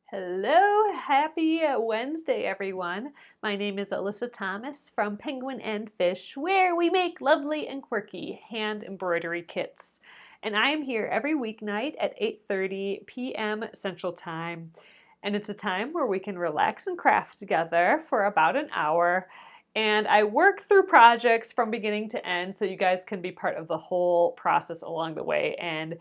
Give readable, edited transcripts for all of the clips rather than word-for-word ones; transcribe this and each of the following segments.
Hello, happy Wednesday, everyone. My name is Alyssa Thomas from Penguin and Fish, where we make lovely and quirky hand embroidery kits. And I am here every weeknight at 8:30 p.m. Central Time. And it's a time where we can relax and craft together for about an hour. And I work through projects from beginning to end so you guys can be part of the whole process along the way and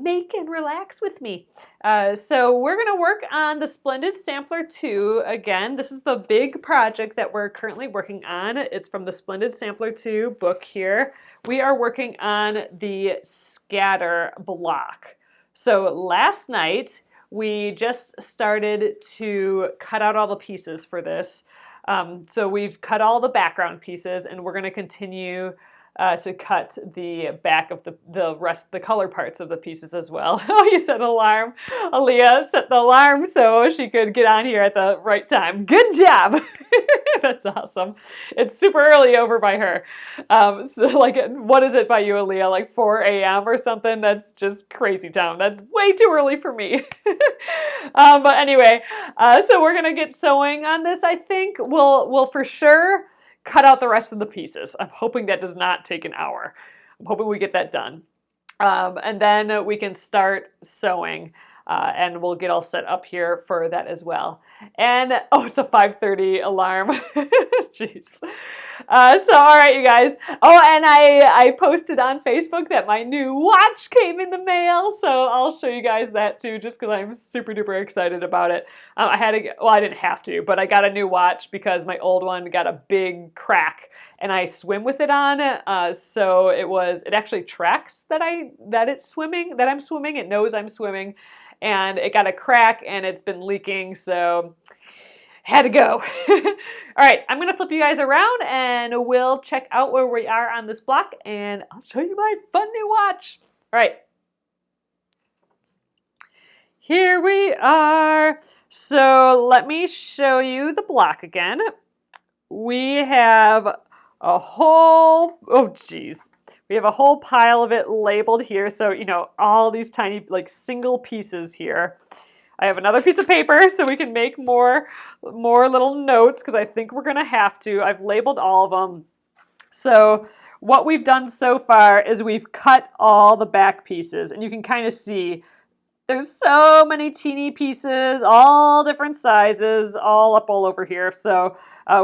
make and relax with me. So we're going to work on the Splendid Sampler 2. Again, this is the big project that we're currently working on. It's from the Splendid Sampler 2 book here. We are working on the scatter block. So last night, we just started to cut out all the pieces for this. So we've cut all the background pieces, and we're going to continue to cut the back of the rest, the color parts of the pieces as well. Oh, you set an alarm. Aaliyah set the alarm so she could get on here at the right time. Good job. That's awesome. It's super early over by her. So like, what is it by you, Aaliyah? Like 4 a.m. or something? That's just crazy town. That's way too early for me. But anyway, so we're gonna get sewing on this. I think we'll for sure cut out the rest of the pieces. I'm hoping that does not take an hour. I'm hoping we get that done. And then we can start sewing. And we'll get all set up here for that as well. And, oh, it's a 5:30 alarm. Jeez. So, all right, you guys. Oh, and I posted on Facebook that my new watch came in the mail. So I'll show you guys that too, just because I'm super duper excited about it. I had to, well, I didn't have to, but I got a new watch because my old one got a big crack and I swim with it on. So it actually tracks that I'm swimming. It knows I'm swimming. And it got a crack and it's been leaking, so had to go. All right, I'm gonna flip you guys around and we'll check out where we are on this block and I'll show you my fun new watch. All right, here we are. So let me show you the block again. We have a whole, oh geez. We have a whole pile of it labeled here. So, you know, all these tiny, like, single pieces here. I have another piece of paper so we can make more little notes because I think we're going to have to. I've labeled all of them. So what we've done so far is we've cut all the back pieces. And you can kind of see there's so many teeny pieces, all different sizes, all over here. So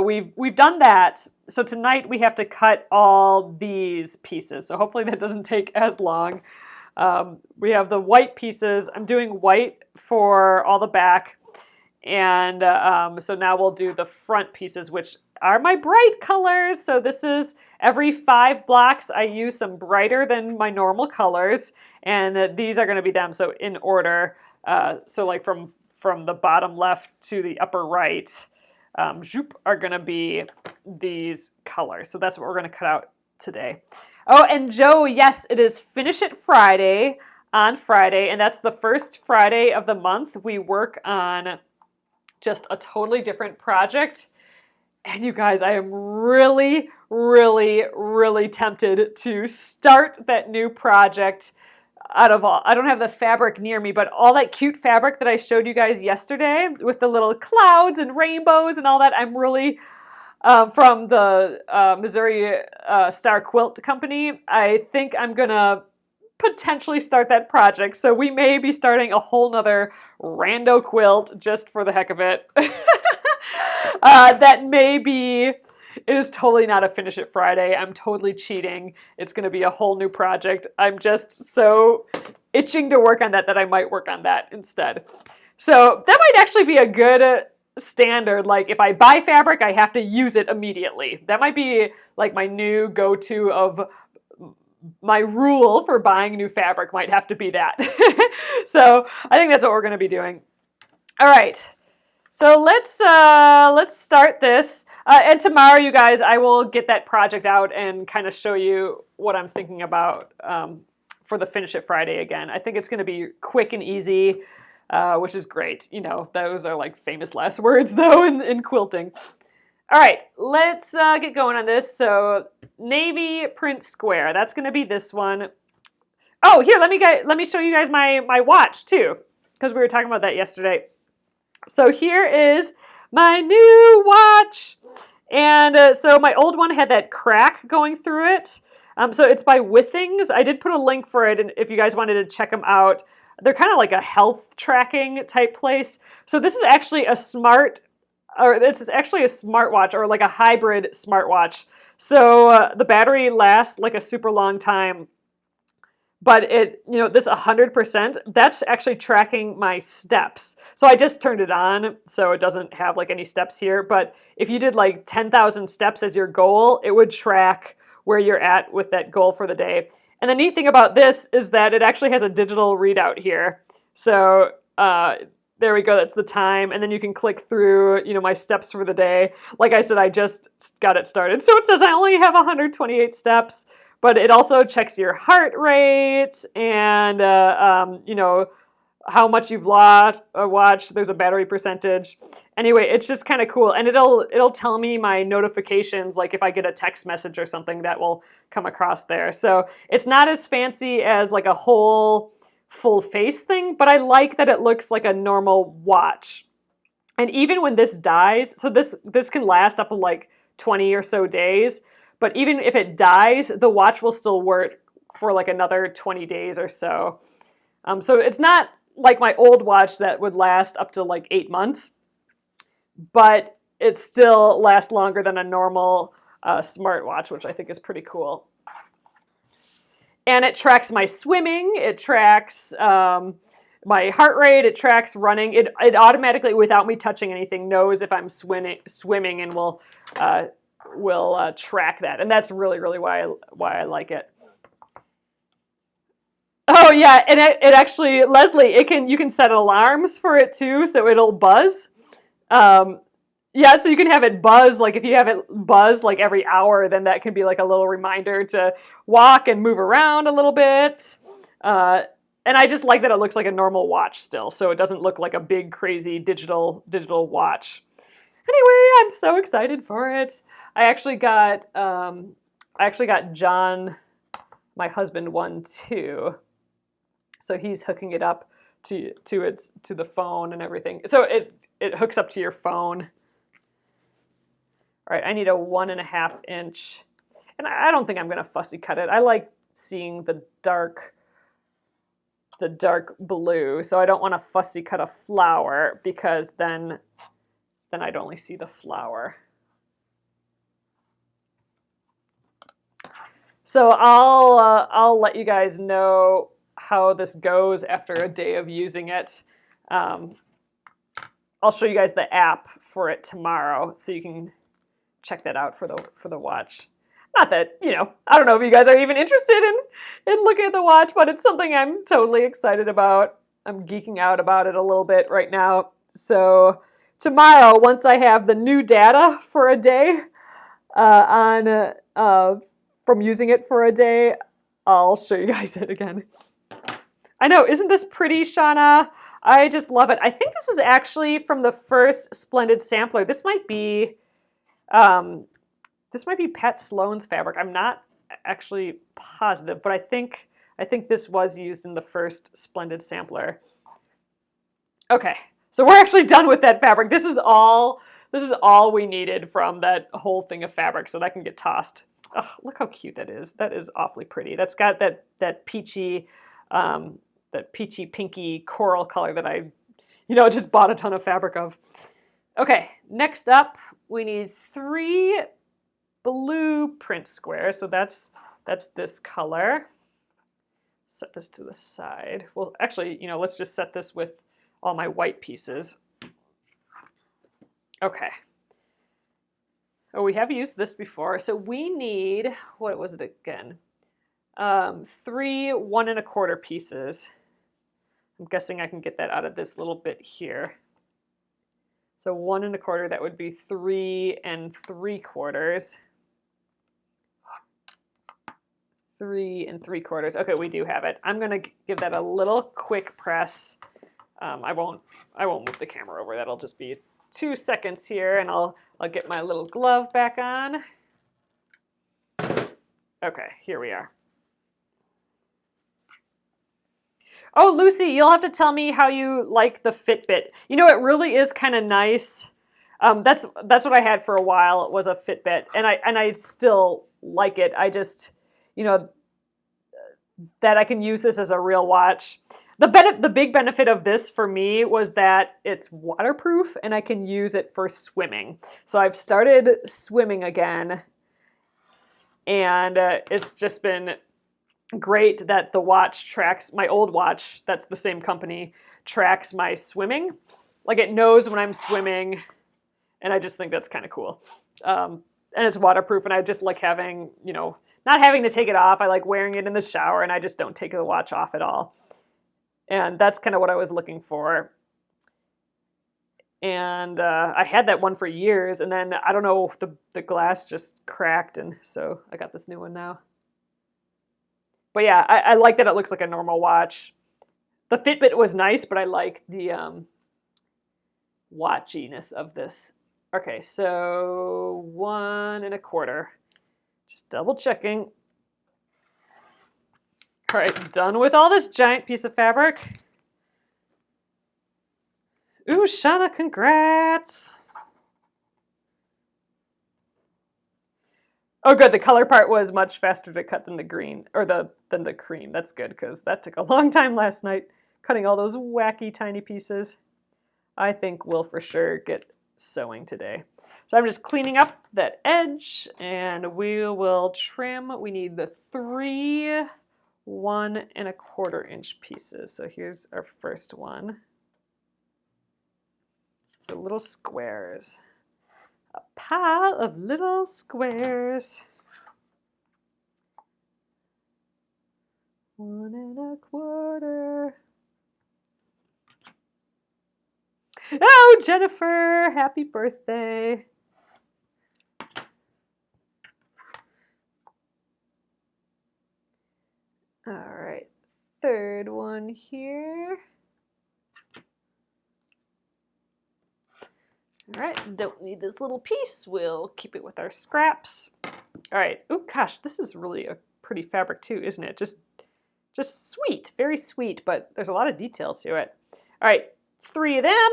we've done that. So tonight we have to cut all these pieces. So hopefully that doesn't take as long. We have the white pieces. I'm doing white for all the back. And so now we'll do the front pieces, which are my bright colors. So this is every 5 blocks. I use some brighter than my normal colors. And these are going to be them. So in order. So like from the bottom left to the upper right. Are going to be these colors. So that's what we're going to cut out today. Oh, and Joe, yes, it is Finish It Friday on Friday, and that's the first Friday of the month. We work on just a totally different project. And you guys, I am really, really, really tempted to start that new project. I don't have the fabric near me, but all that cute fabric that I showed you guys yesterday with the little clouds and rainbows and all that, I'm really, from the Missouri Star Quilt Company, I think I'm going to potentially start that project. So we may be starting a whole nother rando quilt just for the heck of it. That may be... It is totally not a Finish It Friday. I'm totally cheating. It's going to be a whole new project. I'm just so itching to work on that I might work on that instead. So that might actually be a good standard. Like if I buy fabric, I have to use it immediately. That might be like my new go-to of my rule for buying new fabric might have to be that. So I think that's what we're going to be doing. All right. So let's start this. And tomorrow, you guys, I will get that project out and kind of show you what I'm thinking about for the Finish It Friday again. I think it's going to be quick and easy, which is great. You know, those are like famous last words, though, in quilting. All right, let's get going on this. So navy print square, that's going to be this one. Oh, here, let me show you guys my watch, too, because we were talking about that yesterday. So here is my new watch. And so my old one had that crack going through it. So it's by Withings. I did put a link for it, and if you guys wanted to check them out. They're kind of like a health tracking type place. So this is actually a it's actually a smartwatch, or like a hybrid smartwatch. So the battery lasts like a super long time. But this 100%, that's actually tracking my steps. So I just turned it on, so it doesn't have like any steps here. But if you did like 10,000 steps as your goal, it would track where you're at with that goal for the day. And the neat thing about this is that it actually has a digital readout here. So there we go, that's the time. And then you can click through, my steps for the day. Like I said, I just got it started. So it says I only have 128 steps. But it also checks your heart rate and, how much you've watched. There's a battery percentage. Anyway, it's just kind of cool. And it'll tell me my notifications, like if I get a text message or something that will come across there. So it's not as fancy as like a whole full face thing, but I like that it looks like a normal watch. And even when this dies, so this can last up to like 20 or so days. But even if it dies, the watch will still work for like another 20 days or so. So it's not like my old watch that would last up to like 8 months, but it still lasts longer than a normal smartwatch, which I think is pretty cool. And it tracks my swimming, it tracks my heart rate, it tracks running. It automatically, without me touching anything, knows if I'm swimming and will track that, and that's really, really why I like it. Oh yeah, and it actually, Leslie, you can set alarms for it too, so it'll buzz. Yeah, so you can have it buzz, like if you have it buzz like every hour, then that can be like a little reminder to walk and move around a little bit. And I just like that it looks like a normal watch still, so it doesn't look like a big crazy digital watch. Anyway, I'm so excited for it. I actually got John, my husband, one too. So he's hooking it up to the phone and everything. So it hooks up to your phone. All right, I need a 1.5 inch, and I don't think I'm gonna fussy cut it. I like seeing the dark blue, so I don't want to fussy cut a flower because then I'd only see the flower. So I'll let you guys know how this goes after a day of using it. I'll show you guys the app for it tomorrow, so you can check that out for the watch. Not that, I don't know if you guys are even interested in looking at the watch, but it's something I'm totally excited about. I'm geeking out about it a little bit right now. So tomorrow, once I have the new data for a day from using it for a day, I'll show you guys it again. I know, isn't this pretty, Shauna? I just love it. I think this is actually from the first Splendid Sampler. This might be Pat Sloan's fabric. I'm not actually positive, but I think this was used in the first Splendid Sampler. Okay, so we're actually done with that fabric. This is all we needed from that whole thing of fabric, so that can get tossed. Oh, look how cute that is. That is awfully pretty. That's got that peachy pinky coral color that I just bought a ton of fabric of. Okay, next up we need 3 blue print squares. So that's this color. Set this to the side. Well, actually, let's just set this with all my white pieces. Okay. Oh, we have used this before. So we need, what was it again? 3 1 1/4 pieces. I'm guessing I can get that out of this little bit here. So 1 1/4, that would be 3 3/4. 3 3/4. Okay, we do have it. I'm gonna give that a little quick press. I won't move the camera over. That'll just be 2 seconds here, and I'll get my little glove back on. Okay, here we are. Oh, Lucy, you'll have to tell me how you like the Fitbit. You know, it really is kind of nice. That's what I had for a while. It was a Fitbit, and I still like it. I just, you know, that I can use this as a real watch. The big benefit of this for me was that it's waterproof and I can use it for swimming. So I've started swimming again, and it's just been great that the watch tracks, my old watch, that's the same company, tracks my swimming. Like it knows when I'm swimming, and I just think that's kind of cool. And it's waterproof, and I just like having, you know, not having to take it off. I like wearing it in the shower, and I just don't take the watch off at all. And that's kind of what I was looking for. And I had that one for years, and then I don't know, the glass just cracked, and so I got this new one now. But yeah, I like that it looks like a normal watch. The Fitbit was nice, but I like the watchiness of this. Okay, so 1 1/4. Just double checking. All right, done with all this giant piece of fabric. Ooh, Shauna, congrats. Oh, good. The color part was much faster to cut than the green, or than the cream. That's good, because that took a long time last night, cutting all those wacky tiny pieces. I think we'll for sure get sewing today. So I'm just cleaning up that edge, and we will trim. We need the 3 1 1/4 inch pieces. So here's our first one. So little squares. A pile of little squares. 1 1/4. Oh, Jennifer, happy birthday. All right, third one here. All right, don't need this little piece. We'll keep it with our scraps. All right, oh gosh, this is really a pretty fabric too, isn't it? Just sweet, very sweet, but there's a lot of detail to it. All right, 3 of them.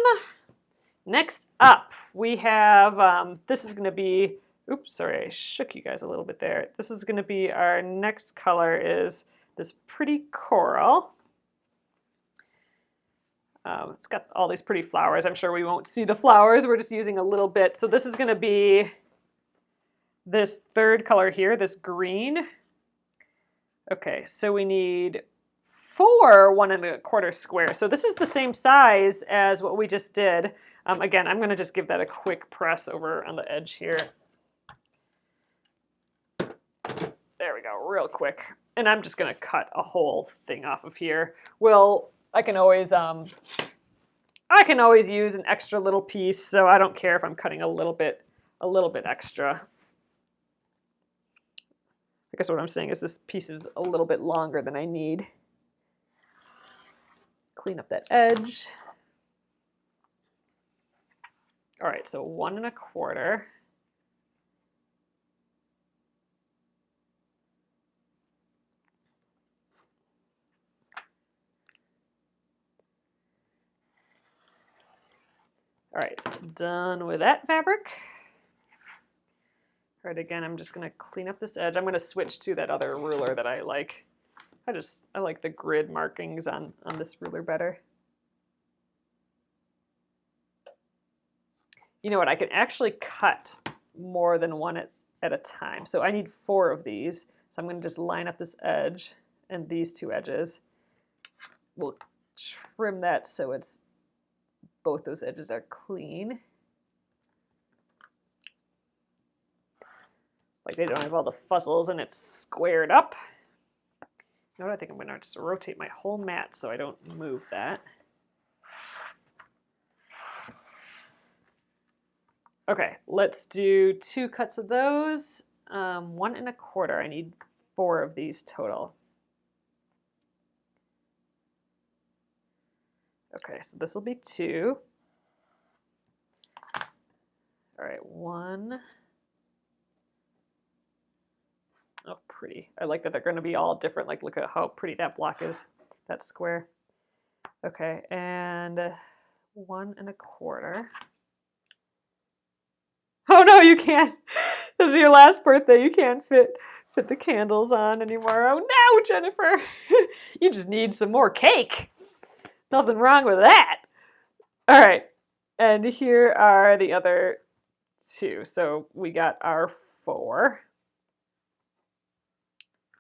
Next up, we have, this is gonna be, oops, sorry, I shook you guys a little bit there. This is gonna be our next color, is this pretty coral. It's got all these pretty flowers. I'm sure we won't see the flowers. We're just using a little bit. So this is gonna be this third color here, this green. Okay, so we need 4 1 1/4 squares. So this is the same size as what we just did. Again, I'm gonna just give that a quick press over on the edge here. There we go, real quick. And I'm just gonna cut a whole thing off of here. Well, I can always use an extra little piece, so I don't care if I'm cutting a little bit extra. I guess what I'm saying is this piece is a little bit longer than I need. Clean up that edge. All right, so 1 1/4. All right, done with that fabric. All right, again, I'm just gonna clean up this edge. I'm gonna switch to that other ruler that I like. I like the grid markings on this ruler better. You know what, I can actually cut more than one at a time. So I need 4 of these. So I'm gonna just line up this edge and these 2 edges. We'll trim that so it's both those edges are clean. Like they don't have all the fuzzles and it's squared up. You know what, I think I'm gonna just rotate my whole mat so I don't move that. Okay, let's do 2 cuts of those. 1 1/4, I need 4 of these total. Okay, so this will be 2. All right, 1. Oh, pretty. I like that they're gonna be all different. Like, look at how pretty that block is, that square. Okay, and 1 1/4. Oh no, you can't. This is your last birthday. You can't fit the candles on anymore. Oh no, Jennifer. You just need some more cake. Nothing wrong with that. All right. And here are the other 2. So we got our 4.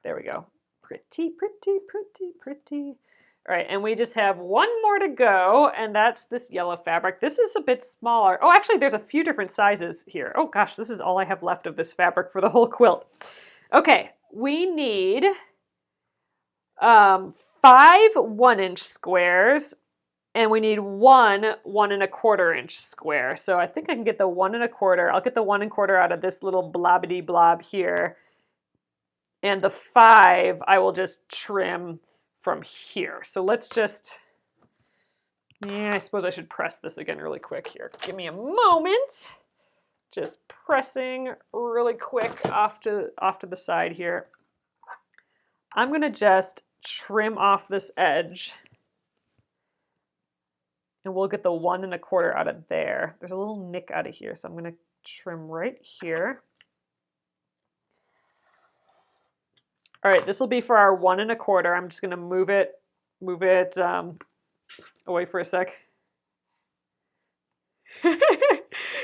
There we go. Pretty, pretty, pretty, pretty. All right, and we just have 1 more to go, and that's this yellow fabric. This is a bit smaller. Oh, actually, there's a few different sizes here. Oh gosh, this is all I have left of this fabric for the whole quilt. Okay, we need 5 1-inch squares, and we need 1 1 1/4-inch square. So I think I can get the 1 1/4. I'll get the 1 1/4 out of this little blobbity blob here. And the 5 I will just trim from here. So let's just, yeah, I suppose I should press this again really quick here. Give me a moment. Just pressing really quick off to the side here. I'm gonna just trim off this edge. And we'll get the 1 1/4 out of there. There's a little nick out of here, so I'm gonna trim right here. All right, this will be for our 1 1/4. I'm just gonna move it away for a sec.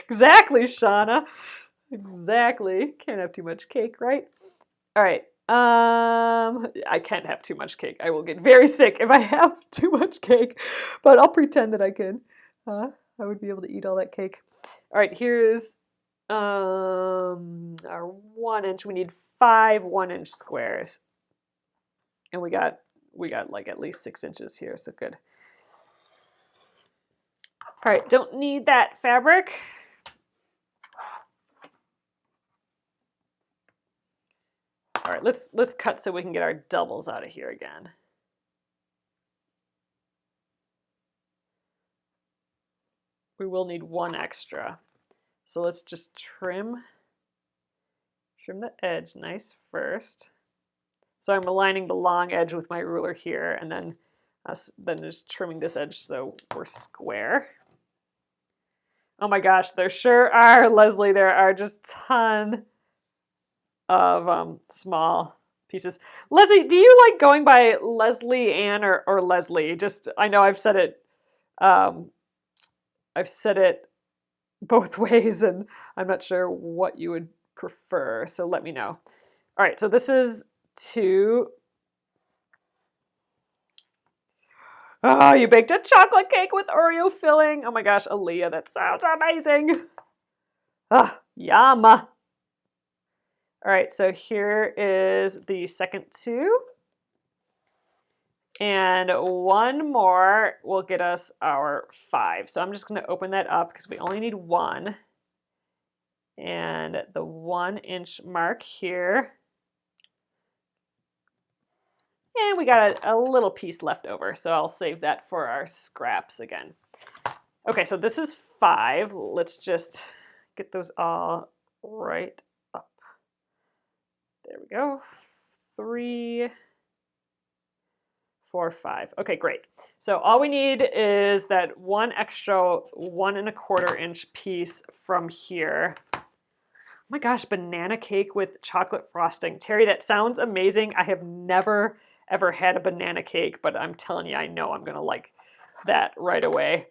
Exactly, Shauna. Exactly. Can't have too much cake, right? All right. I can't have too much cake. I will get very sick if I have too much cake, but I'll pretend that I can. I would be able to eat all that cake. All right, here's our 1 inch. We need 5 1-inch squares, and we got like at least 6 inches here, so good. All right, don't need that fabric. All right, let's cut so we can get our doubles out of here again. We will need 1 extra. So let's just trim the edge nice first. So I'm aligning the long edge with my ruler here, and then just trimming this edge so we're square. Oh my gosh, there sure are, Leslie, there are just a ton of small pieces. Leslie, do you like going by Leslie Ann or Leslie? Just, I know I've said it both ways, and I'm not sure what you would prefer, so let me know. All right, so this is 2. Oh, you baked a chocolate cake with Oreo filling. Oh my gosh, Aaliyah, that sounds amazing. Ah, yum. All right, so here is the second 2. And 1 more will get us our 5. So I'm just going to open that up because we only need 1. And the 1-inch mark here. And we got a little piece left over, so I'll save that for our scraps again. Okay, so this is 5. Let's just get those all right up. There we go. 3, 4, 5. Okay, great. So all we need is that 1 extra 1 1/4-inch piece from here. Oh my gosh, banana cake with chocolate frosting. Terry, that sounds amazing. I have never ever had a banana cake, but I'm telling you, I know I'm gonna like that right away.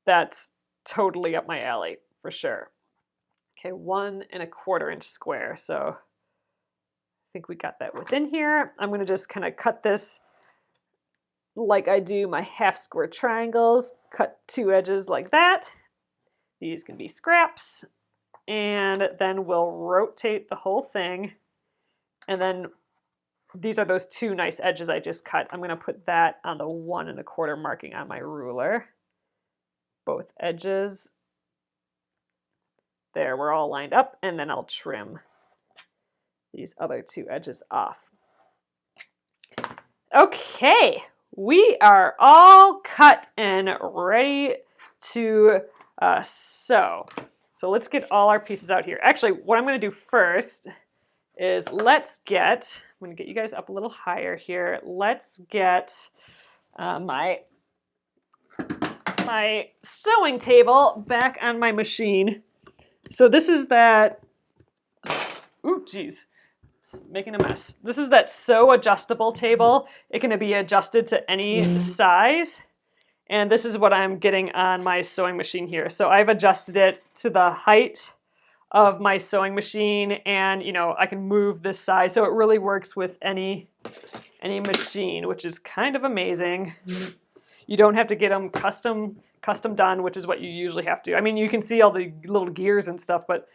That's totally up my alley for sure. Okay, 1 1/4-inch square. So I think we got that within here. I'm gonna just kind of cut this like I do my half square triangles. Cut 2 edges like that. These can be scraps. And then we'll rotate the whole thing. And then these are those 2 nice edges I just cut. I'm going to put that on the 1 1/4 marking on my ruler. Both edges. There, we're all lined up, and then I'll trim these other 2 edges off. Okay, we are all cut and ready to sew. So let's get all our pieces out here. Actually, what I'm going to do first is I'm going to get you guys up a little higher here. Let's get my sewing table back on my machine. So this is that, ooh, geez, making a mess. This is that sew adjustable table. It can be adjusted to any size. And this is what I'm getting on my sewing machine here. So I've adjusted it to the height of my sewing machine, and you know, I can move this size. So it really works with any machine, which is kind of amazing. You don't have to get them custom done, which is what you usually have to. I mean, you can see all the little gears and stuff, but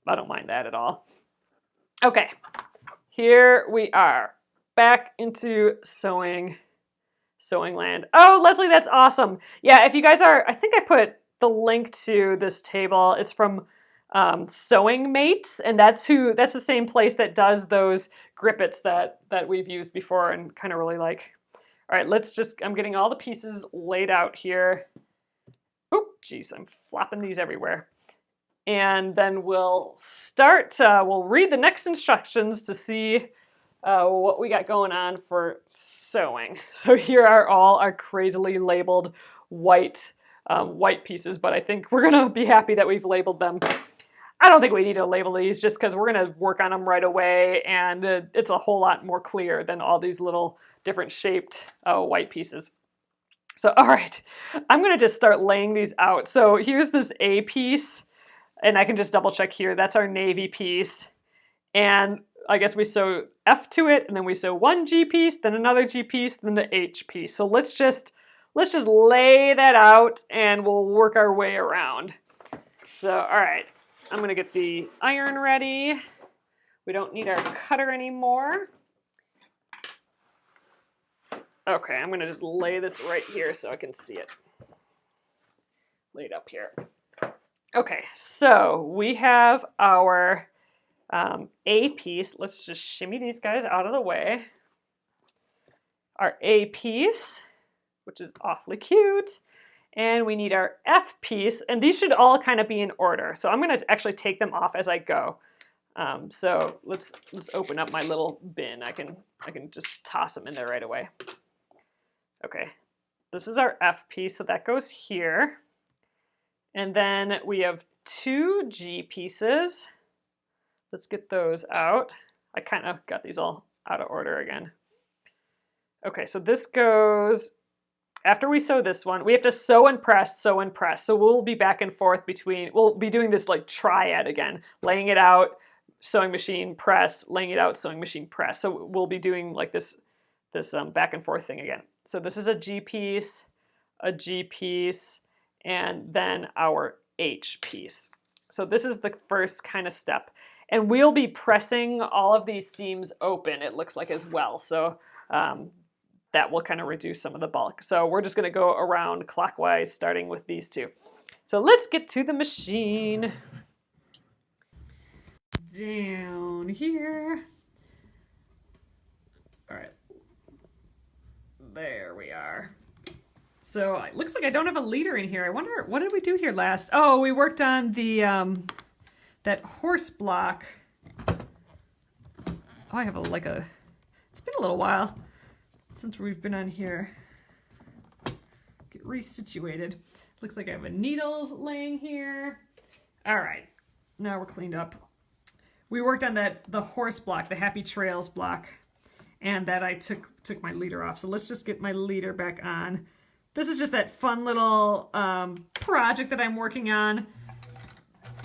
I don't mind that at all. Okay, here we are, back into sewing land. Oh, Leslie, that's awesome. Yeah, if you guys are, I think I put the link to this table. It's from Sewing Mates, and that's the same place that does those grippets that we've used before and kind of really like. All right, I'm getting all the pieces laid out here. Oop, geez, I'm flopping these everywhere. And then we'll start, we'll read the next instructions to see what we got going on for sewing. So here are all our crazily labeled white pieces, but I think we're gonna be happy that we've labeled them. I don't think we need to label these just because we're gonna work on them right away, and it's a whole lot more clear than all these little different shaped white pieces. So, all right, I'm gonna just start laying these out. So here's this A piece, and I can just double check here. That's our navy piece. And I guess we sew F to it, and then we sew one G piece, then another G piece, then the H piece. So let's just lay that out, and we'll work our way around. So, all right, I'm gonna get the iron ready. We don't need our cutter anymore. Okay, I'm gonna just lay this right here so I can see it. Laid up here. Okay, so we have our A piece. Let's just shimmy these guys out of the way. Our A piece, which is awfully cute. And we need our F piece, and these should all kind of be in order. So I'm gonna actually take them off as I go. So let's open up my little bin. I can just toss them in there right away. Okay, this is our F piece, so that goes here. And then we have two G pieces. Let's get those out. I kind of got these all out of order again. Okay, so this goes, after we sew this one, we have to sew and press, sew and press. So we'll be back and forth between, we'll be doing this like triad again, laying it out, sewing machine, press, laying it out, sewing machine, press. So we'll be doing like this back and forth thing again. So this is a G piece, and then our H piece. So this is the first kind of step. And we'll be pressing all of these seams open, it looks like, as well. So that will kind of reduce some of the bulk. So we're just gonna go around clockwise, starting with these two. So let's get to the machine. Down here. All right. There we are. So it looks like I don't have a leader in here. I wonder, what did we do here last? Oh, we worked on the that horse block. Oh, I have it's been a little while since we've been on here. Get resituated. Looks like I have a needle laying here. All right, now we're cleaned up. We worked on the horse block, the Happy Trails block, and that I took my leader off. So let's just get my leader back on. This is just that fun little project that I'm working on.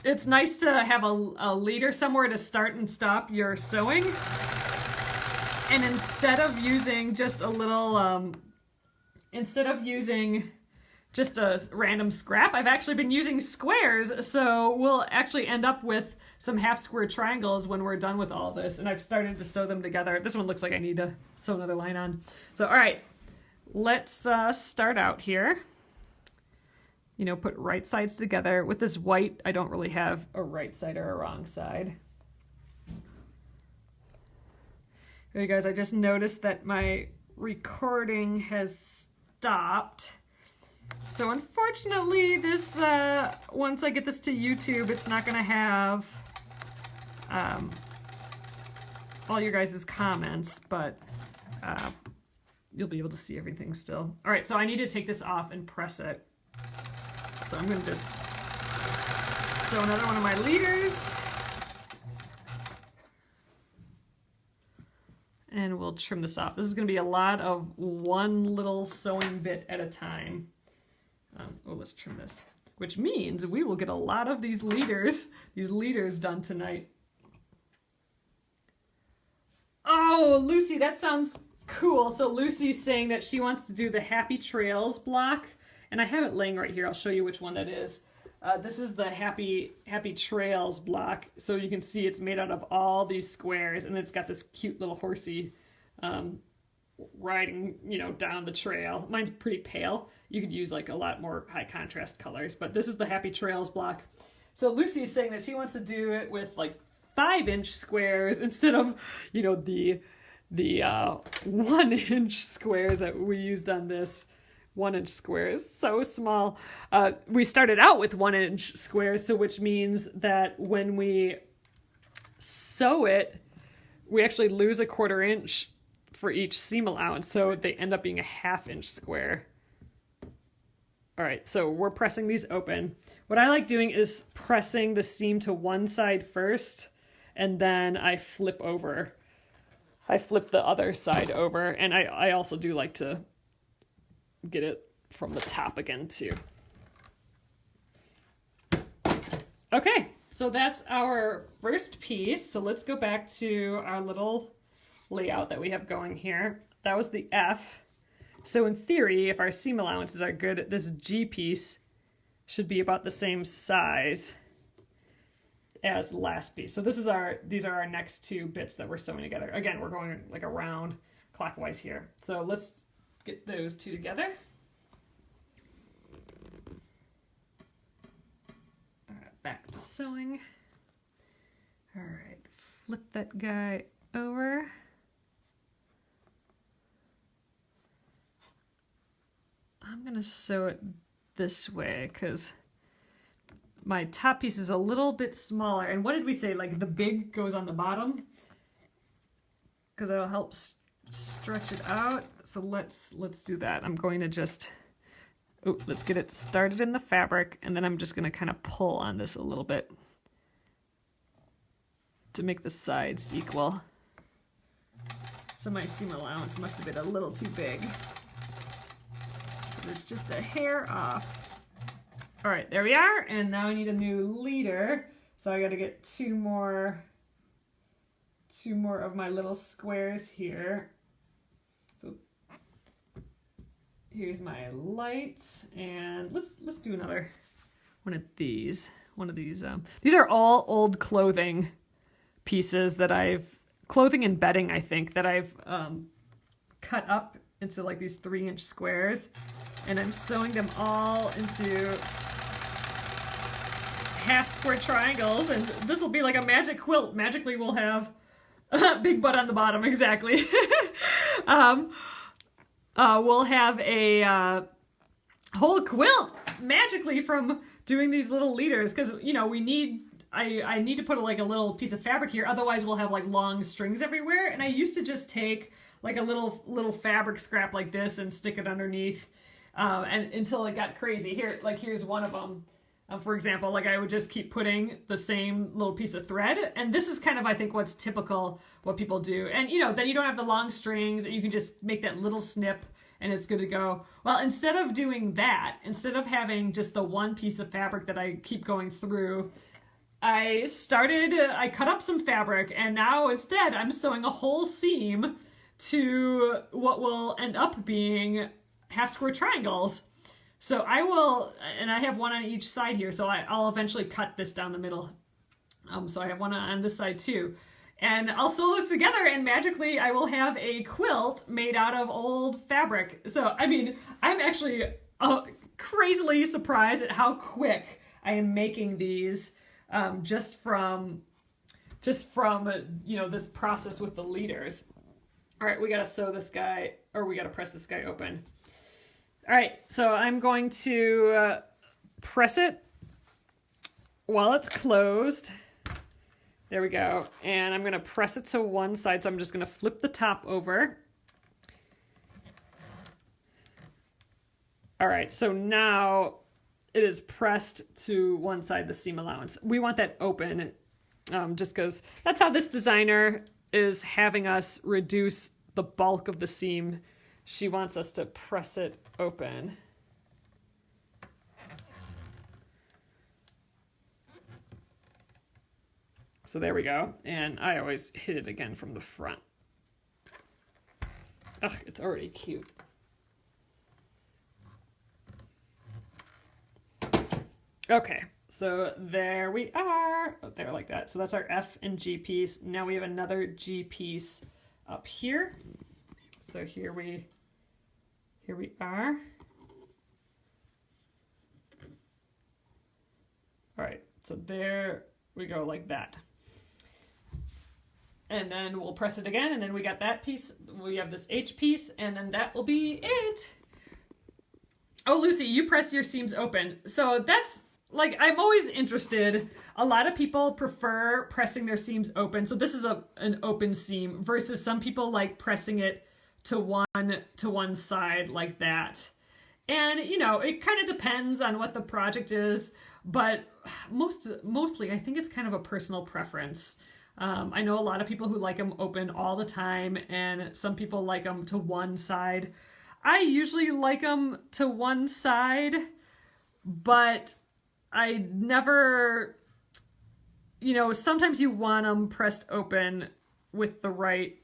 It's nice to have a leader somewhere to start and stop your sewing. And instead of using just a little, instead of using just a random scrap, I've actually been using squares. So we'll actually end up with some half square triangles when we're done with all this. And I've started to sew them together. This one looks like I need to sew another line on. So, all right, let's start out here. You know, put right sides together. With this white, I don't really have a right side or a wrong side. Hey guys, I just noticed that my recording has stopped. So unfortunately, this once I get this to YouTube, it's not gonna have all your guys' comments, but you'll be able to see everything still. All right, so I need to take this off and press it. So I'm gonna just sew another one of my leaders. And we'll trim this off. This is gonna be a lot of one little sewing bit at a time. Oh, let's trim this. Which means we will get a lot of these leaders done tonight. Oh, Lucy, that sounds cool. So Lucy's saying that she wants to do the Happy Trails block. And I have it laying right here. I'll show you which one that is. This is the Happy Trails block. So you can see it's made out of all these squares, and it's got this cute little horsey riding, down the trail. Mine's pretty pale. You could use like a lot more high contrast colors, but this is the Happy Trails block. So Lucy is saying that she wants to do it with like 5-inch squares instead of, the 1-inch squares that we used on this. 1-inch squares, so small. We started out with 1-inch squares, so which means that when we sew it, we actually lose a 1/4 inch for each seam allowance, so they end up being a 1/2-inch square. All right, so we're pressing these open. What I like doing is pressing the seam to one side first, and then I flip over. I flip the other side over, and I also do like to get it from the top again too. Okay, so that's our first piece. So let's go back to our little layout that we have going here. That was the F. So in theory, if our seam allowances are good, this G piece should be about the same size as the last piece. So these are our next two bits that we're sewing together. Again, we're going like around clockwise here. So let's get those two together. All right, back to sewing. All right, flip that guy over. I'm gonna sew it this way because my top piece is a little bit smaller. And what did we say? Like the big goes on the bottom because it'll help stretch it out. So let's do that. I'm going to just, let's get it started in the fabric, and then I'm just going to kind of pull on this a little bit to make the sides equal. So my seam allowance must have been a little too big. It's just a hair off. All right, there we are. And now I need a new leader. So I got to get two more of my little squares here. So here's my light, and let's do another one of these. These are all old clothing pieces that clothing and bedding, I think, that I've cut up into like these 3-inch squares, and I'm sewing them all into half square triangles, and this will be like a magic quilt. Magically we'll have a big butt on the bottom, exactly. We'll have a whole quilt magically from doing these little leaders, because I need to put like a little piece of fabric here, otherwise we'll have like long strings everywhere. And I used to just take like a little fabric scrap like this and stick it underneath, and until it got crazy. Here's one of them. For example, like I would just keep putting the same little piece of thread, and this is kind of, I think, what's typical, what people do. And then you don't have the long strings, and you can just make that little snip and it's good to go. Well, instead of doing that, instead of having just the one piece of fabric that I keep going through, I cut up some fabric, and now instead I'm sewing a whole seam to what will end up being half square triangles. So I have one on each side here, so I'll eventually cut this down the middle. So I have one on this side too. And I'll sew this together, and magically I will have a quilt made out of old fabric. So, I mean, I'm actually crazily surprised at how quick I am making these, just from this process with the leaders. All right, we gotta sew this guy, or we gotta press this guy open. All right, so I'm going to press it while it's closed. There we go. And I'm going to press it to one side, so I'm just going to flip the top over. All right, so now it is pressed to one side, the seam allowance. We want that open, just because that's how this designer is having us reduce the bulk of the seam. She wants us to press it open. So there we go. And I always hit it again from the front. Ugh, it's already cute. Okay, so there we are. Oh, there, like that. So that's our F and G piece. Now we have another G piece up here. So here we are. All right, so there we go, like that. And then we'll press it again, and then we got that piece. We have this H piece, and then that will be it. Oh, Lucy, you press your seams open. So that's, like, I'm always interested. A lot of people prefer pressing their seams open. So this is an open seam versus some people like pressing it to one side like that. And, you know, it kind of depends on what the project is, but mostly I think it's kind of a personal preference. I know a lot of people who like them open all the time, and some people like them to one side. I usually like them to one side, but I never, you know, sometimes you want them pressed open with the right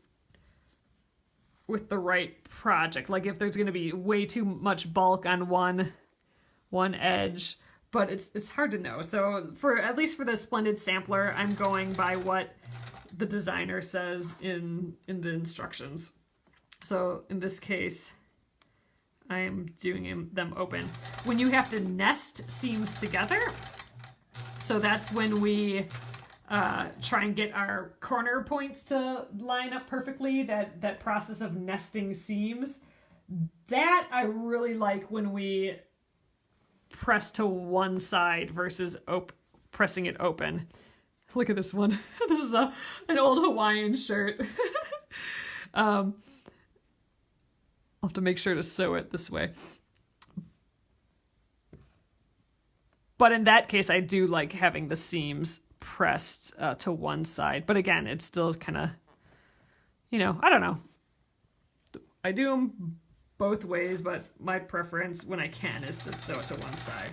project. Like if there's going to be way too much bulk on one edge, but it's hard to know. So at least for the Splendid Sampler, I'm going by what the designer says in the instructions. So in this case, I am doing them open. When you have to nest seams together, so that's when we try and get our corner points to line up perfectly, that process of nesting seams. That I really like when we press to one side versus pressing it open. Look at this one. This is an old Hawaiian shirt. I'll have to make sure to sew it this way. But in that case, I do like having the seams pressed to one side. But again, it's still kind of, you know, I don't know. I do them both ways, but my preference when I can is to sew it to one side.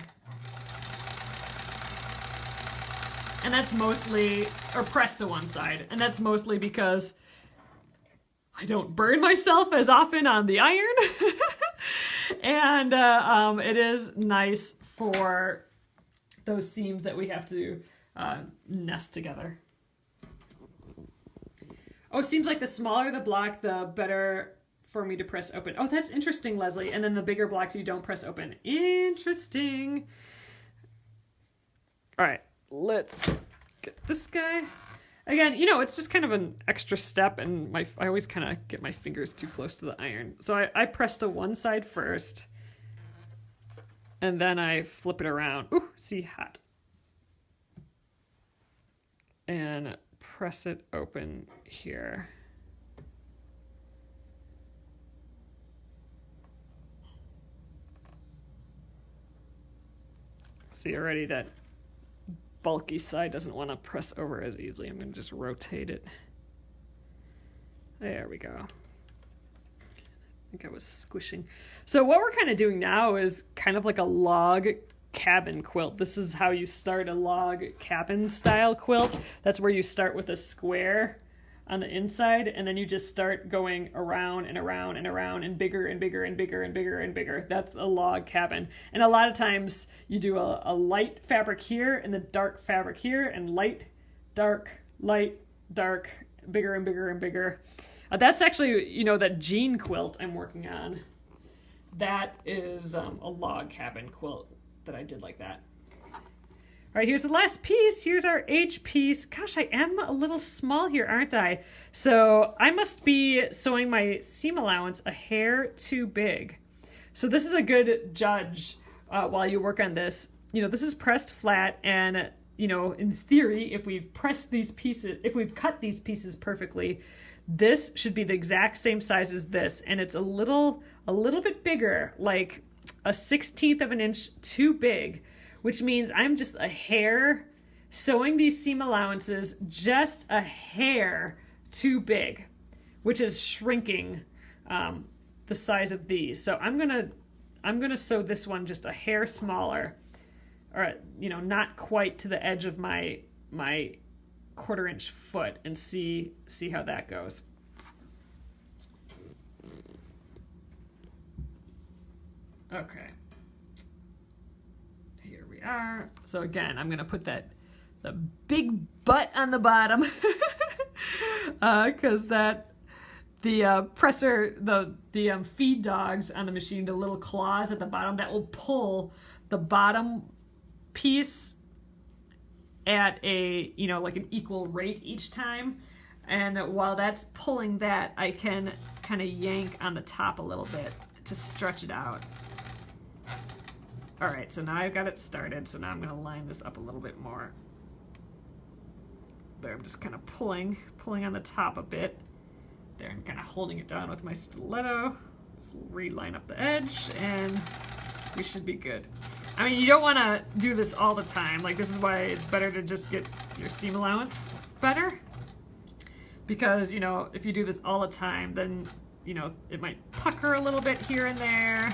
And that's mostly, or pressed to one side. And that's mostly because I don't burn myself as often on the iron. And it is nice for those seams that we have to nest together. Oh, seems like the smaller the block, the better for me to press open. Oh, that's interesting, Leslie. And then the bigger blocks you don't press open. Interesting. All right, let's get this guy. Again, you know, it's just kind of an extra step, and I always kind of get my fingers too close to the iron. So I press to one side first, and then I flip it around. Ooh, see, hot. And press it open here. See already that bulky side doesn't want to press over as easily. I'm going to just rotate it. There we go. I think I was squishing. So what we're kind of doing now is kind of like a log cabin quilt. This is how you start a log cabin style quilt. That's where you start with a square on the inside, and then you just start going around and around and around and bigger and bigger and bigger and bigger and bigger. That's a log cabin. And a lot of times you do a light fabric here and the dark fabric here, and light, dark, bigger and bigger and bigger. That's actually, you know, that jean quilt I'm working on. That is a log cabin quilt that I did like that. All right, here's the last piece. Here's our H piece. Gosh, I am a little small here, aren't I? So I must be sewing my seam allowance a hair too big. So this is a good judge while you work on this. You know, this is pressed flat, and, you know, in theory, if we've pressed these pieces, if we've cut these pieces perfectly, this should be the exact same size as this, and it's a little bit bigger, like 1/16 of an inch too big, which means I'm just a hair sewing these seam allowances just a hair too big, which is shrinking the size of these. So I'm gonna sew this one just a hair smaller, or not quite to the edge of my 1/4 inch foot, and see how that goes. Okay, here we are. So again, I'm gonna put the big butt on the bottom because the presser, the feed dogs on the machine, the little claws at the bottom, that will pull the bottom piece at a like an equal rate each time. And while that's pulling that, I can kind of yank on the top a little bit to stretch it out. All right, so now I've got it started. So now I'm going to line this up a little bit more. There, I'm just kind of pulling on the top a bit. There, I'm kind of holding it down with my stiletto. Let's reline up the edge, and we should be good. I mean, you don't want to do this all the time. Like, this is why it's better to just get your seam allowance better. Because, if you do this all the time, then, it might pucker a little bit here and there.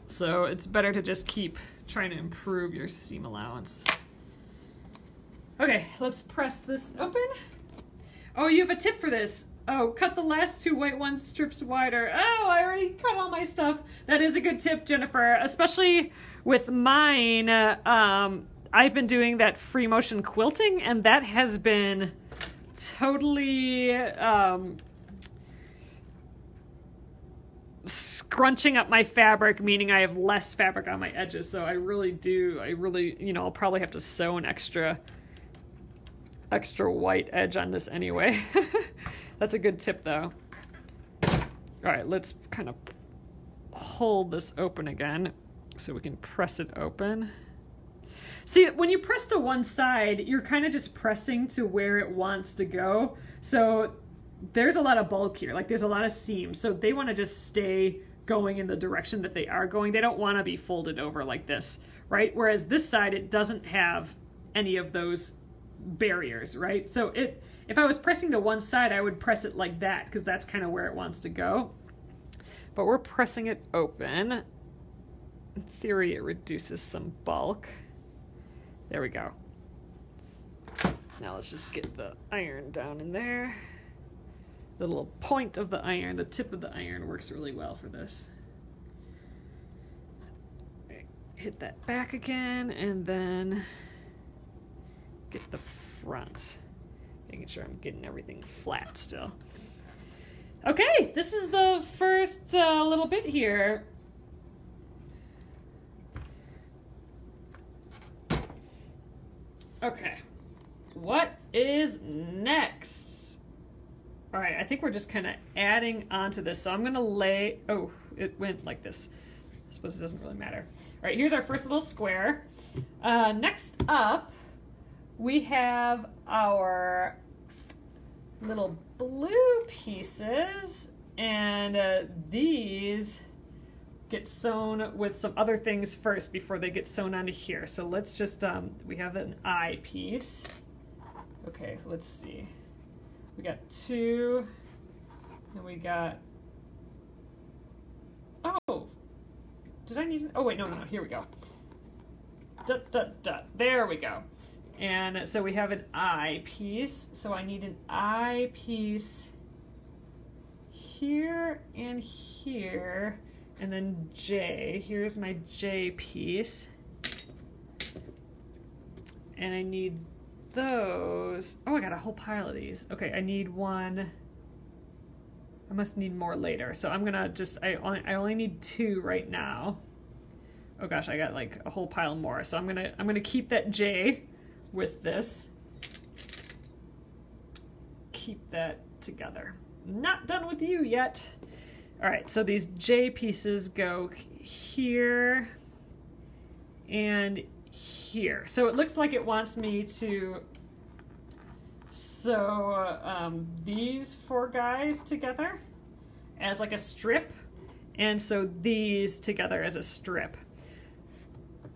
So it's better to just keep trying to improve your seam allowance. Okay, let's press this open. Oh, you have a tip for this. Oh, cut the last 2 white ones strips wider. Oh, I already cut all my stuff. That is a good tip, Jennifer, especially with mine. I've been doing that free motion quilting, and that has been totally scrunching up my fabric, meaning I have less fabric on my edges. So I really, I'll probably have to sew an extra white edge on this anyway. That's a good tip though. All right, let's kind of hold this open again so we can press it open. See, when you press to one side, you're kind of just pressing to where it wants to go. So there's a lot of bulk here, like there's a lot of seams. So they want to just stay going in the direction that they are going. They don't want to be folded over like this, right? Whereas this side, it doesn't have any of those barriers, right? So if I was pressing to one side, I would press it like that because that's kind of where it wants to go. But we're pressing it open. In theory, it reduces some bulk. There we go. Now let's just get the iron down in there. The little point of the iron, the tip of the iron works really well for this. Right, hit that back again, and then get the front. Making sure I'm getting everything flat still. Okay, this is the first little bit here. Okay, what is next? All right, I think we're just kind of adding onto this. So I'm gonna lay, oh, it went like this. I suppose it doesn't really matter. All right, here's our first little square. Next up, we have our little blue pieces, and these get sewn with some other things first before they get sewn onto here. So let's just, we have an eye piece. Okay, let's see. We got 2, and we got, oh, did I need, oh wait, no, here we go. There we go. And so we have an eye piece. So I need an eye piece here and here, and then J. Here's my J piece. And I need those. Oh, I got a whole pile of these. Okay, I need one. I must need more later. So I'm gonna just, I only need 2 right now. Oh gosh, I got like a whole pile more. So I'm gonna keep that J with this. Keep that together. Not done with you yet. All right, so these J pieces go here and here. So it looks like it wants me to sew these four guys together as like a strip, and sew these together as a strip.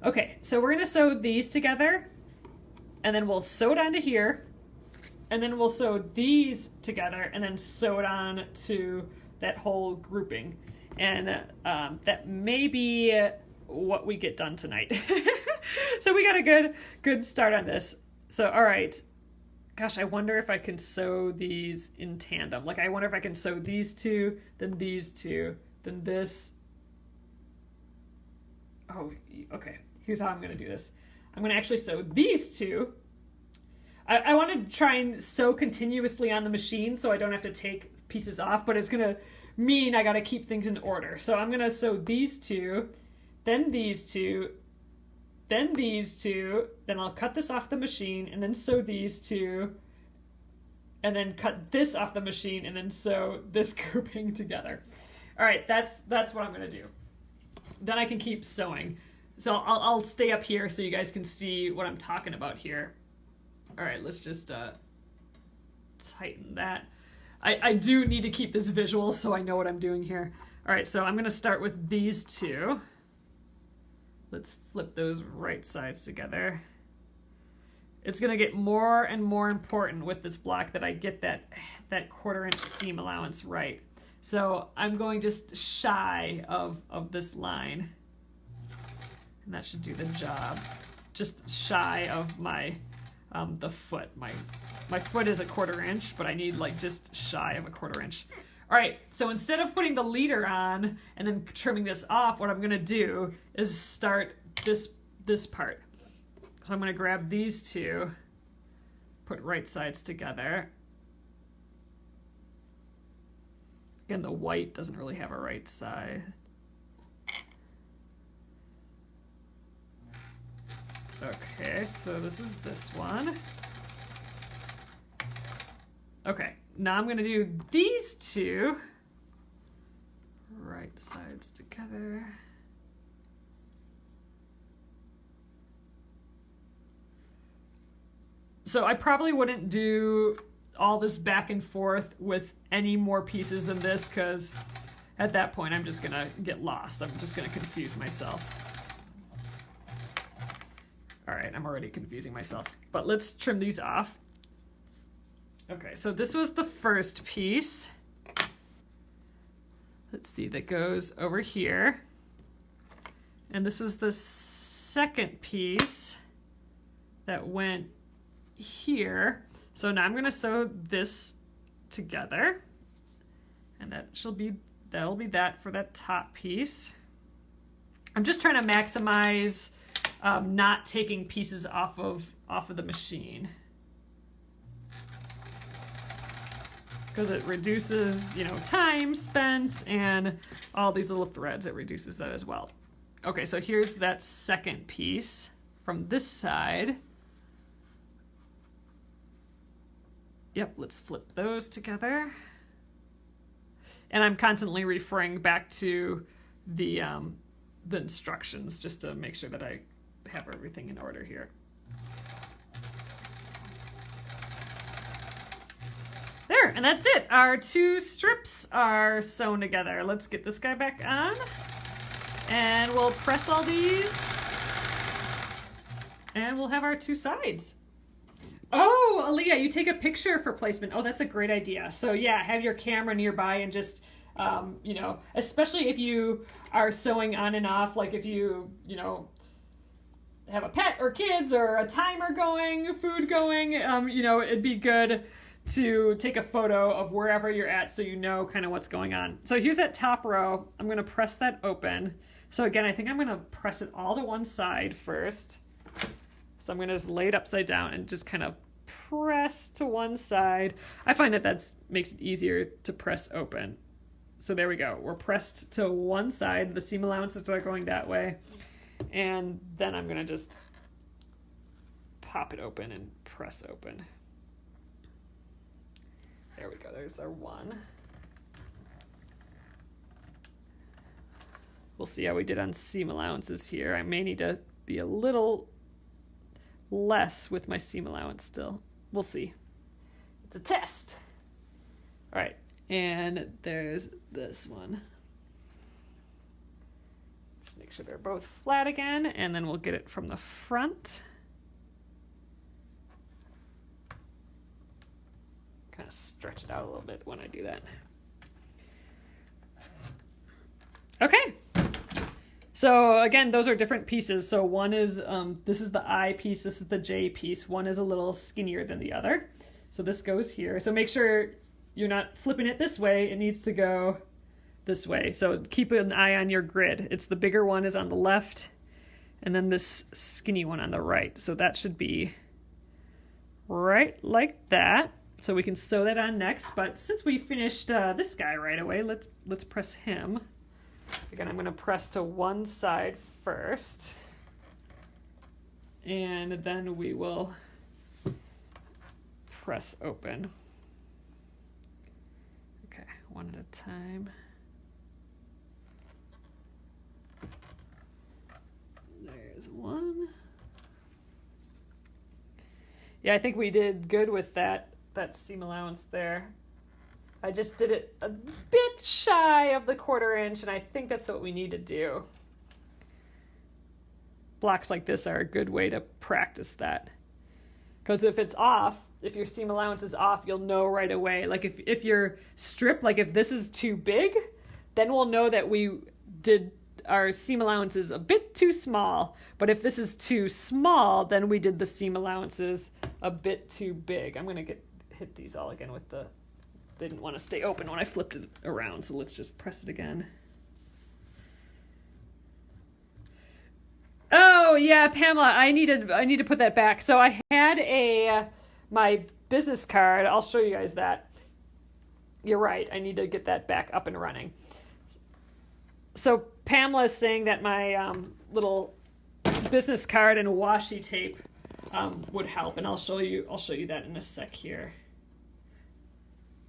Okay, so we're gonna sew these together, and then we'll sew it onto here, and then we'll sew these together, and then sew it on to that whole grouping. And that may be what we get done tonight. So we got a good start on this. So, all right. Gosh, I wonder if I can sew these in tandem. Like, I wonder if I can sew these two, then these two, then this. Oh, okay. Here's how I'm going to do this. I'm going to actually sew these two. I want to try and sew continuously on the machine so I don't have to take pieces off, but it's going to mean I got to keep things in order. So I'm going to sew these two, then these two, then these two, then I'll cut this off the machine, and then sew these two, and then cut this off the machine, and then sew this grouping together. All right, that's what I'm going to do. Then I can keep sewing. So I'll stay up here so you guys can see what I'm talking about here. All right, let's just tighten that. I do need to keep this visual so I know what I'm doing here. All right, so I'm going to start with these two. Let's flip those right sides together. It's going to get more and more important with this block that I get that 1/4 inch seam allowance right. So I'm going just shy of this line. And that should do the job. Just shy of my the foot. My foot is a 1/4 inch, but I need like just shy of a 1/4 inch. All right, so instead of putting the leader on and then trimming this off, what I'm gonna do is start this part. So I'm gonna grab these two, put right sides together. Again, the white doesn't really have a right side. Okay, so this is this one. Okay, now I'm gonna do these two. Right sides together. So I probably wouldn't do all this back and forth with any more pieces than this, because at that point I'm just gonna get lost. I'm just gonna confuse myself. All right, I'm already confusing myself, but let's trim these off. Okay, so this was the first piece. Let's see, that goes over here. And this was the second piece that went here. So now I'm gonna sew this together, and that'll be that for that top piece. I'm just trying to maximize not taking pieces off of the machine, because it reduces, time spent, and all these little threads, it reduces that as well. Okay, so here's that second piece from this side. Yep, let's flip those together. And I'm constantly referring back to the instructions just to make sure that I have everything in order here. There, and that's it. Our two strips are sewn together. Let's get this guy back on, and we'll press all these, and we'll have our two sides. Oh, Aaliyah, you take a picture for placement. Oh, that's a great idea. So yeah, have your camera nearby and just, especially if you are sewing on and off, like if you, have a pet or kids or a timer going, food going, it'd be good to take a photo of wherever you're at so you know kind of what's going on. So here's that top row. I'm going to press that open. So again, I think I'm going to press it all to one side first. So I'm going to just lay it upside down and just kind of press to one side. I find that makes it easier to press open. So there we go. We're pressed to one side. The seam allowances are going that way. And then I'm going to just pop it open and press open. There we go. There's our one. We'll see how we did on seam allowances here. I may need to be a little less with my seam allowance still. We'll see. It's a test. All right, and there's this one. Just make sure they're both flat again, and then we'll get it from the front. Kind of stretch it out a little bit when I do that. Okay. So again, those are different pieces. So one is, this is the I piece, this is the J piece. One is a little skinnier than the other. So this goes here. So make sure you're not flipping it this way. It needs to go this way. So keep an eye on your grid. It's the bigger one is on the left, and then this skinny one on the right. So that should be right like that. So we can sew that on next. But since we finished this guy right away, let's press him. Again, I'm going to press to one side first, and then we will press open. Okay, one at a time. There's one. Yeah, I think we did good with that seam allowance there. I just did it a bit shy of the 1/4 inch, and I think that's what we need to do. Blocks like this are a good way to practice that. Because if it's off, if your seam allowance is off, you'll know right away. Like if your strip, like if this is too big, then we'll know that we did our seam allowances a bit too small. But if this is too small, then we did the seam allowances a bit too big. I'm going to hit these all again with the... They didn't want to stay open when I flipped it around, so let's just press it again. Oh yeah, Pamela, I need to put that back. So I had my business card. I'll show you guys that. You're right. I need to get that back up and running. So Pamela is saying that my little business card and washi tape would help, and I'll show you that in a sec here.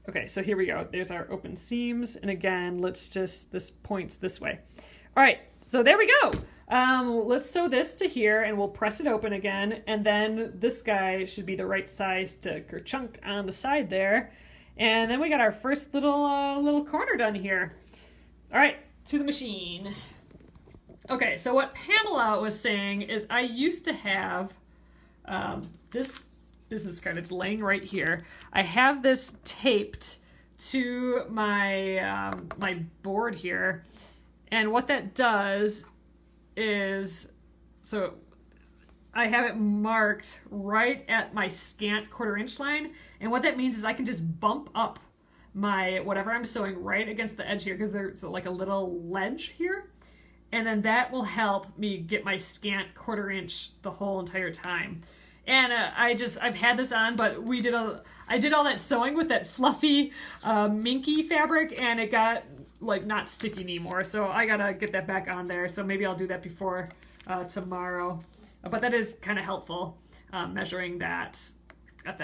Okay, so here we go. There's our open seams. And again, this points this way. All right, so there we go. Let's sew this to here and we'll press it open again. And then this guy should be the right size to chunk on the side there. And then we got our first little corner done here. All right, to the machine. Okay, so what Pamela was saying is I used to have this business card. It's laying right here. I have this taped to my my board here, and what that does is, so I have it marked right at my scant 1/4 inch line, and what that means is I can just bump up my whatever I'm sewing right against the edge here, because there's like a little ledge here, and then that will help me get my scant 1/4 inch the whole entire time. And I've had this on, but I did all that sewing with that fluffy minky fabric, and it got like not sticky anymore. So I gotta get that back on there. So maybe I'll do that before tomorrow. But that is kind of helpful, measuring that at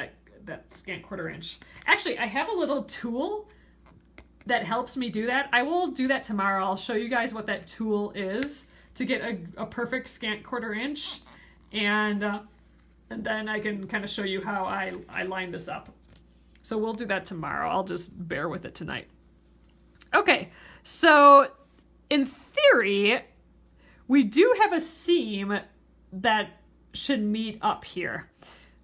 that scant 1/4 inch. Actually, I have a little tool that helps me do that. I will do that tomorrow. I'll show you guys what that tool is to get a perfect scant 1/4 inch, and then I can kind of show you how I line this up. So we'll do that tomorrow. I'll just bear with it tonight. Okay, so in theory, we do have a seam that should meet up here.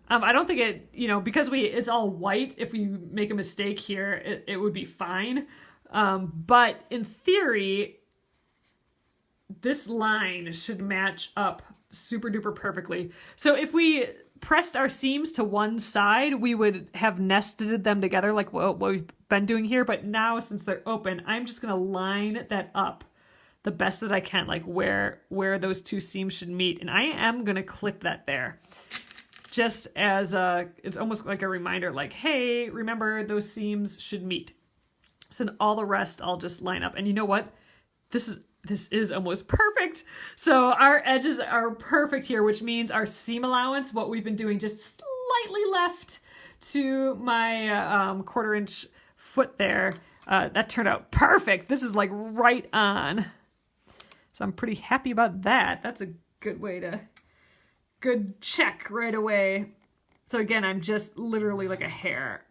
I don't think it, because it's all white, if we make a mistake here, it would be fine. But in theory, this line should match up super duper perfectly. So if we pressed our seams to one side, we would have nested them together like what we've been doing here. But now, since they're open, I'm just going to line that up the best that I can, like where those two seams should meet. And I am going to clip that there, just as it's almost like a reminder, like, hey, remember those seams should meet. So all the rest I'll just line up. And you know what? This is almost perfect. So our edges are perfect here, which means our seam allowance, what we've been doing, just slightly left to my 1/4 inch foot there. That turned out perfect. This is like right on. So I'm pretty happy about that. That's a good check right away. So again, I'm just literally like a hair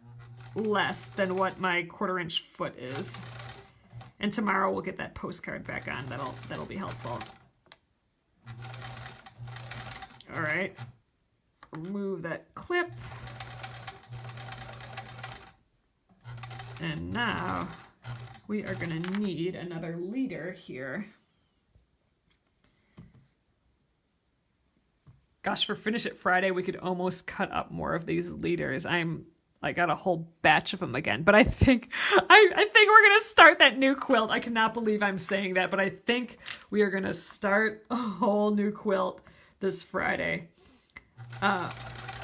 less than what my 1/4" foot is. And tomorrow we'll get that postcard back on. That'll be helpful. All right. Remove that clip. And now we are going to need another leader here. Gosh, for Finish It Friday, we could almost cut up more of these leaders. I got a whole batch of them again, but I think we're gonna start that new quilt. I cannot believe I'm saying that, but I think we are gonna start a whole new quilt this Friday.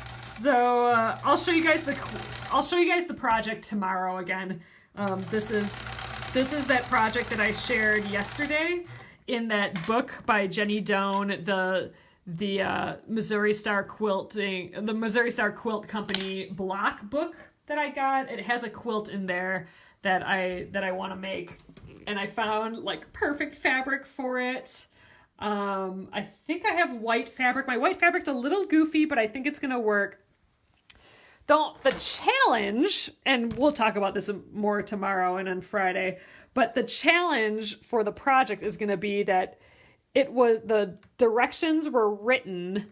So I'll show you guys the project tomorrow again. This is that project that I shared yesterday in that book by Jenny Doan, the Missouri Star Quilt Company block book that I got. It has a quilt in there that I want to make, and I found like perfect fabric for it. I think I have white fabric. My white fabric's a little goofy, but I think it's gonna work. The challenge, and we'll talk about this more tomorrow and on Friday, but the challenge for the project is gonna be that the directions were written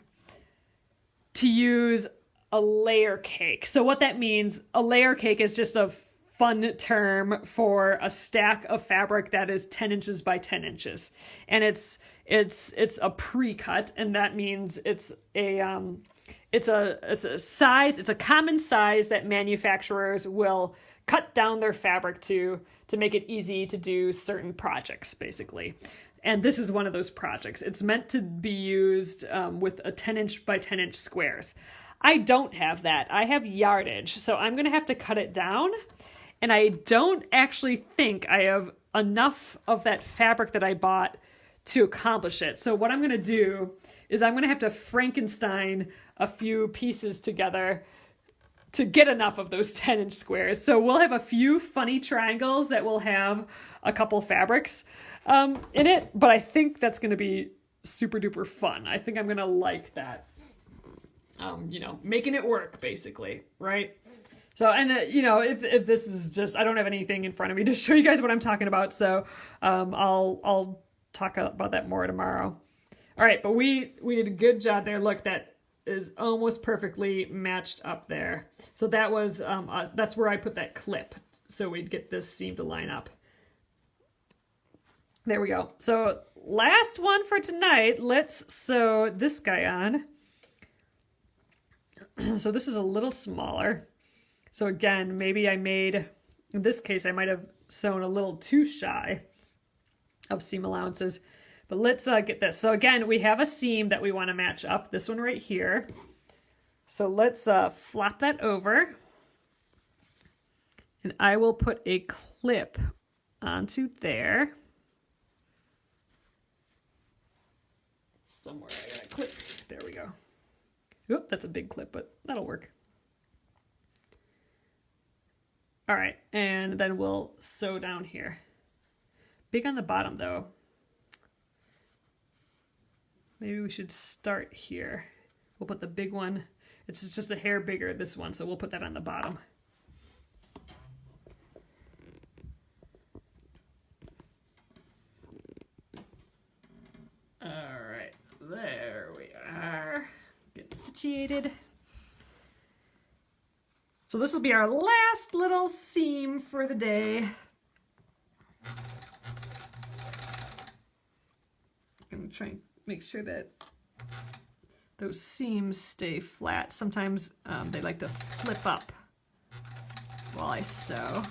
to use a layer cake. So what that means, a layer cake is just a fun term for a stack of fabric that is 10 inches by 10 inches. And it's a pre-cut, and that means it's a size, it's a common size that manufacturers will cut down their fabric to make it easy to do certain projects, basically. And this is one of those projects. It's meant to be used with a 10 inch by 10 inch squares. I don't have that. I have yardage, so I'm gonna have to cut it down. And I don't actually think I have enough of that fabric that I bought to accomplish it. So what I'm gonna do is I'm gonna have to Frankenstein a few pieces together to get enough of those 10 inch squares. So we'll have a few funny triangles that will have a couple fabrics in it, but I think that's going to be super duper fun. I think I'm going to like that. Making it work, basically, right? So, and if this is just, I don't have anything in front of me to show you guys what I'm talking about, so I'll talk about that more tomorrow. All right, but we did a good job there. Look, that is almost perfectly matched up there. So that was that's where I put that clip, so we'd get this seam to line up. There we go. So last one for tonight. Let's sew this guy on. So this is a little smaller. So again, maybe in this case, I might have sewn a little too shy of seam allowances. But let's get this. So again, we have a seam that we want to match up. This one right here. So let's flop that over. And I will put a clip onto there. Somewhere I got a clip. There we go. Oop, that's a big clip, but that'll work. All right, and then we'll sew down here. Big on the bottom though. Maybe we should start here. We'll put the big one. It's just a hair bigger, this one, so we'll put that on the bottom. All right, there we are. Get situated. So this will be our last little seam for the day. I'm gonna try and make sure that those seams stay flat. Sometimes they like to flip up while I sew.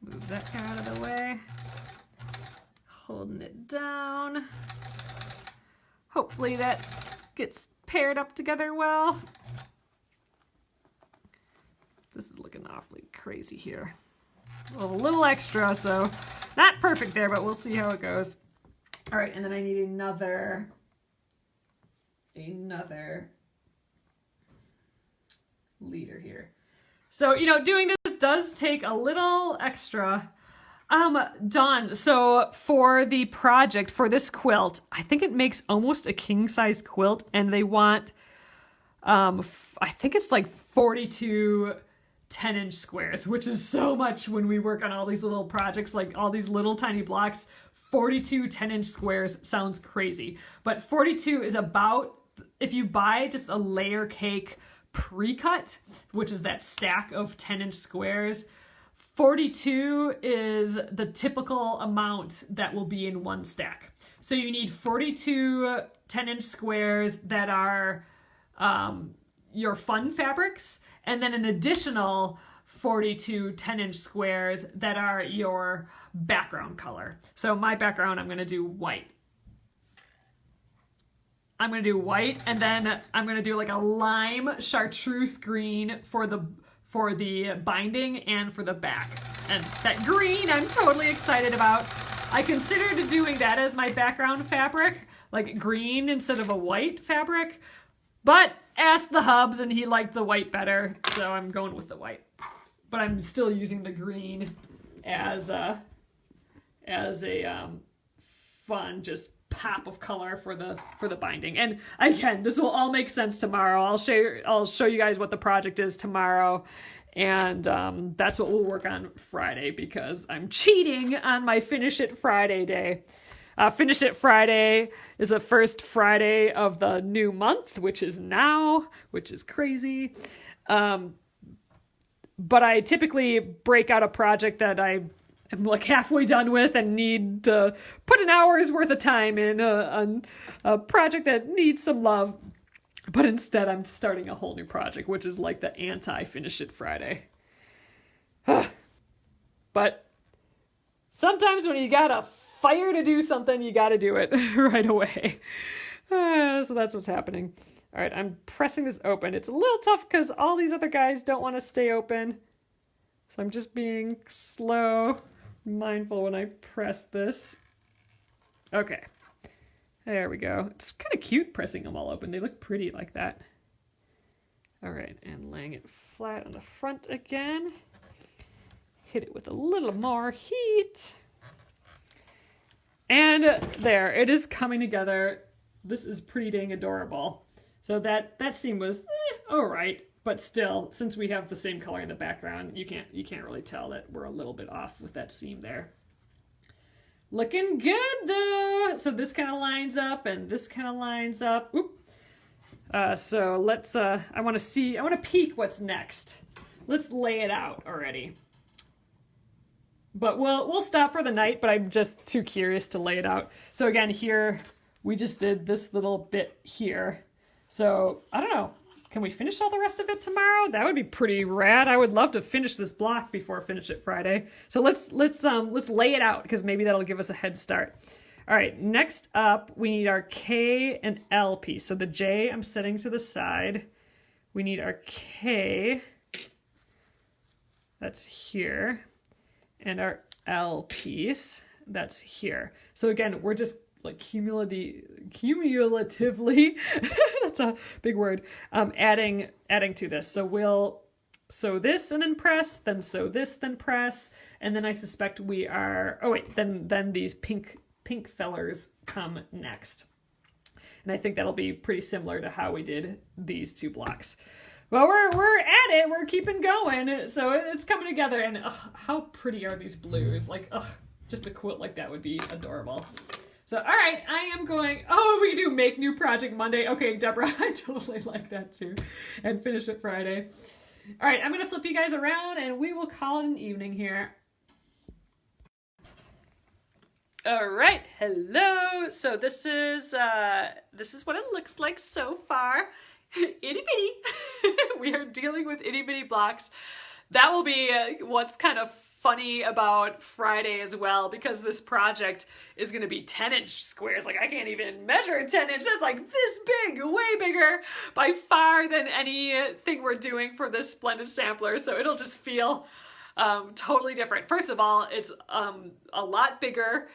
Move that guy out of the way. Holding it down. Hopefully that gets paired up together well. This is looking awfully crazy here. A little extra, so not perfect there, but we'll see how it goes. All right, and then I need another leader here. So, doing this does take a little extra. Dawn, so for the project, for this quilt, I think it makes almost a king size quilt, and they want, I think it's like 42 10-inch squares, which is so much when we work on all these little projects, like all these little tiny blocks. 42 10-inch squares sounds crazy, but 42 is about, if you buy just a layer cake pre-cut, which is that stack of 10-inch squares, 42 is the typical amount that will be in one stack. So you need 42 10-inch squares that are your fun fabrics, and then an additional 42 10-inch squares that are your background color. So my background, I'm going to do white. I'm going to do white, and then I'm going to do like a lime chartreuse green for the binding and for the back. And that green I'm totally excited about. I considered doing that as my background fabric, like green instead of a white fabric, but asked the hubs and he liked the white better, so I'm going with the white. But I'm still using the green as a fun just pop of color for the binding. And again, this will all make sense tomorrow. I'll show you guys what the project is tomorrow, and that's what we'll work on Friday, because I'm cheating on my Finish It Friday day. Finish It Friday is the first Friday of the new month, which is now, which is crazy. But I typically break out a project that I am like halfway done with and need to put an hour's worth of time in, a project that needs some love. But instead I'm starting a whole new project, which is like the anti-Finish It Friday. But sometimes when you got a fire to do something, you got to do it right away. So that's what's happening. All right, I'm pressing this open. It's a little tough because all these other guys don't want to stay open. So I'm just being slow, mindful when I press this. Okay, there we go. It's kind of cute pressing them all open. They look pretty like that. All right, and laying it flat on the front again. Hit it with a little more heat. And there, it is coming together. This is pretty dang adorable. So that seam was all right, but still, since we have the same color in the background, you can't really tell that we're a little bit off with that seam there. Looking good though. So this kind of lines up, and this kind of lines up. Oop. So let's. I want to peek what's next. Let's lay it out already. But we'll stop for the night, but I'm just too curious to lay it out. So again, here we just did this little bit here. So I don't know, can we finish all the rest of it tomorrow? That would be pretty rad. I would love to finish this block before Finish It Friday. So let's lay it out, because maybe that'll give us a head start. All right, next up we need our K and L piece. So the J I'm setting to the side. We need our K, that's here, and our L piece, that's here. So again, we're just like cumulatively, that's a big word, adding to this. So we'll sew this and then press, then sew this, then press, and then I suspect we are, oh wait, then these pink fellers come next. And I think that'll be pretty similar to how we did these two blocks. Well, we're at it, we're keeping going, so it's coming together, and how pretty are these blues? Like, just a quilt like that would be adorable. So, all right, I am going, we do Make New Project Monday. Okay, Deborah, I totally like that too. And Finish It Friday. All right, I'm going to flip you guys around and we will call it an evening here. All right, hello. So this is what it looks like so far. Itty bitty. We are dealing with itty bitty blocks. That will be what's kind of funny about Friday as well, because this project is going to be 10-inch squares. Like, I can't even measure 10 inches. That's like this big, way bigger by far than anything we're doing for this Splendid Sampler. So it'll just feel totally different. First of all, it's a lot bigger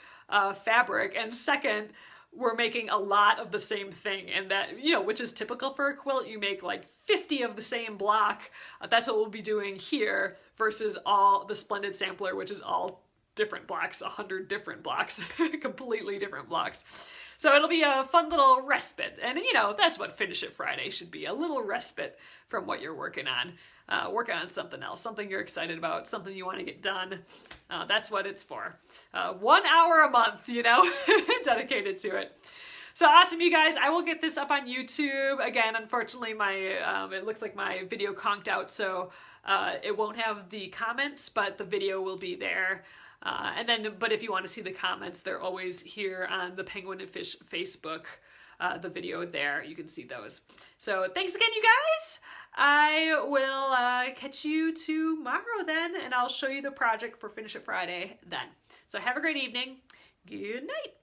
fabric, and second, we're making a lot of the same thing, and that, which is typical for a quilt. You make like 50 of the same block. That's what we'll be doing here versus all the Splendid Sampler, which is all different blocks, 100 different blocks, completely different blocks. So it'll be a fun little respite. And you know, that's what Finish It Friday should be, a little respite from what you're working on. Working on something else, something you're excited about, something you want to get done. That's what it's for. 1 hour a month, you know, dedicated to it. So awesome, you guys. I will get this up on YouTube. Again, unfortunately, it looks like my video conked out, so it won't have the comments, but the video will be there. But if you want to see the comments, they're always here on the Penguin and Fish Facebook, the video there. You can see those. So thanks again, you guys. I will catch you tomorrow then, and I'll show you the project for Finish It Friday then. So have a great evening. Good night.